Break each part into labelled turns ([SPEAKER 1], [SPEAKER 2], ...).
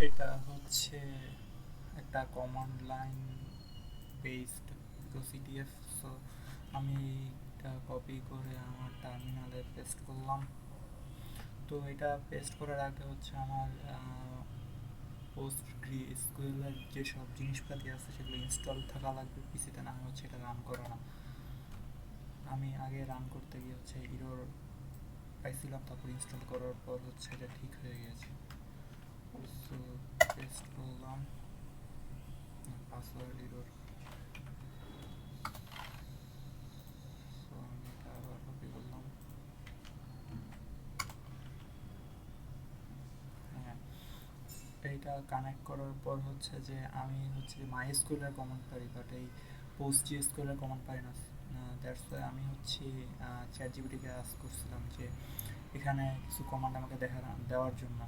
[SPEAKER 1] এটা হচ্ছে একটা command line based CTF. So আমি এটা কপি করে আমার টার্মিনালে পেস্ট করলাম। তো এটা পেস্ট করার আগে হচ্ছে আমার পোস্ট এসকিউএল যেসব জিনিসপাতি আছে সেগুলো ইনস্টল থাকা লাগবে পিসিতে, না হচ্ছে এটা রান করে না। আমি আগে রান করতে গিয়ে হচ্ছে ইরর পাইছিলাম, তারপর ইনস্টল করার পর হচ্ছে এটা ঠিক হয়ে গেছে। সো পেস্ট করলাম, পাসওয়ার্ড ইরর। সো আমি এটা আবার কপি করলাম। হ্যাঁ, এইটা কানেক্ট করার পর হচ্ছে যে আমি হচ্ছে মাই স্কুলের কমান্ড পারি, বাট এই পোস্ট জি স্কুলের কমান্ড পারি না। দ্যাটস ওয়াই আমি হচ্ছে চ্যাট জিপিটিকে আস্ক করছিলাম যে এখানে কিছু কমান্ড আমাকে দেওয়ার জন্য।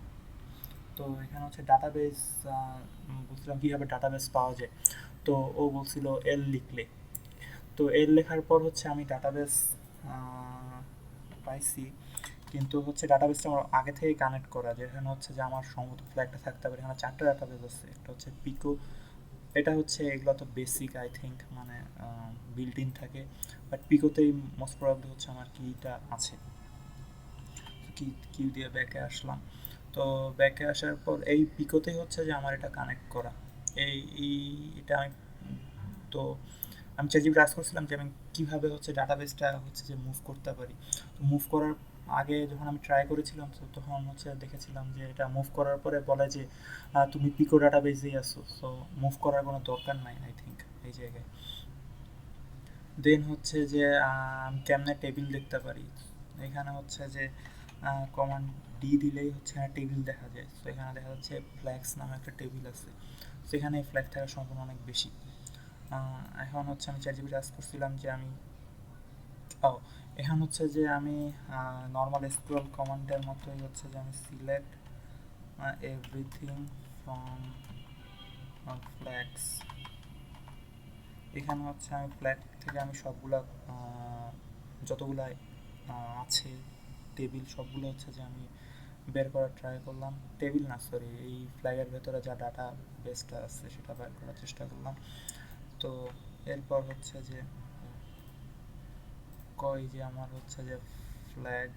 [SPEAKER 1] তো এখানে হচ্ছে ডাটাবেস, বলছিলাম কীভাবে ডাটাবেস পাওয়া যায়। তো ও বলছিল এল লিখলে। তো এল লেখার পর হচ্ছে আমি ডাটাবেস পাইছি, কিন্তু হচ্ছে ডাটাবেসটা আমার আগে থেকেই কানেক্ট করা, যেখানে হচ্ছে যে আমার সম্ভবত ফ্ল্যাগটা থাকতে পারে। এখানে চারটা ডাটাবেস আছে, একটা হচ্ছে পিকো। এটা হচ্ছে এগুলো তো বেসিক আই থিঙ্ক, মানে বিল্ট ইন থাকে, বাট পিকোতেই মোস্ট প্রবাবলি হচ্ছে আমার কিটা আছে। কিউ দিয়ে ব্যাকে আসলাম। তো ব্যাকে আসার পর এই পিকোতেই হচ্ছে যে আমার এটা কানেক্ট করা। এই এটা আমি, তো আমি চ্যাটজিপিটি আস্ক করছিলাম যে আমি কীভাবে হচ্ছে ডাটাবেসটা হচ্ছে যে মুভ করতে পারি। তো মুভ করার আগে যখন আমি ট্রাই করেছিলাম, তো তখন হচ্ছে দেখেছিলাম যে এটা মুভ করার পরে বলে যে তুমি পিকো ডাটাবেসেই আসো, সো মুভ করার কোনো দরকার নাই আই থিঙ্ক এই জায়গায়। দেন হচ্ছে যে আমি কেমনে টেবিল দেখতে পারি। এখানে হচ্ছে যে কমান্ড ডি দিলেই হচ্ছে এখানে টেবিল দেখা যায়। তো এখানে দেখা যাচ্ছে ফ্ল্যাক্স নামে একটা টেবিল আছে, সেখানে ফ্ল্যাগ থাকার সম্ভাবনা অনেক বেশি। এখন হচ্ছে আমি চ্যাটজিপিটি আস্ক করছিলাম যে আমি, ও, এখন হচ্ছে যে আমি নর্মাল স্ক্রল কমান্ডের মতোই হচ্ছে যে আমি সিলেক্ট এভরিথিং ফ্রম ফ্ল্যাগস। এখানে হচ্ছে আমি ফ্ল্যাগ থেকে আমি সবগুলা যতগুলা আছে টেবিল, সবগুলো হচ্ছে যে আমি বের করার ট্রাই করলাম। টেবিল না, সরি, এই ফ্ল্যাগের ভেতরে যা ডাটা বেসটা আছে সেটা বের করার চেষ্টা করলাম। তো এরপর হচ্ছে যে কয় যে আমার হচ্ছে যে ফ্ল্যাগ,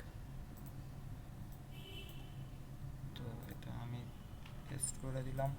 [SPEAKER 1] তো এটা আমি পেস্ট করে দিলাম।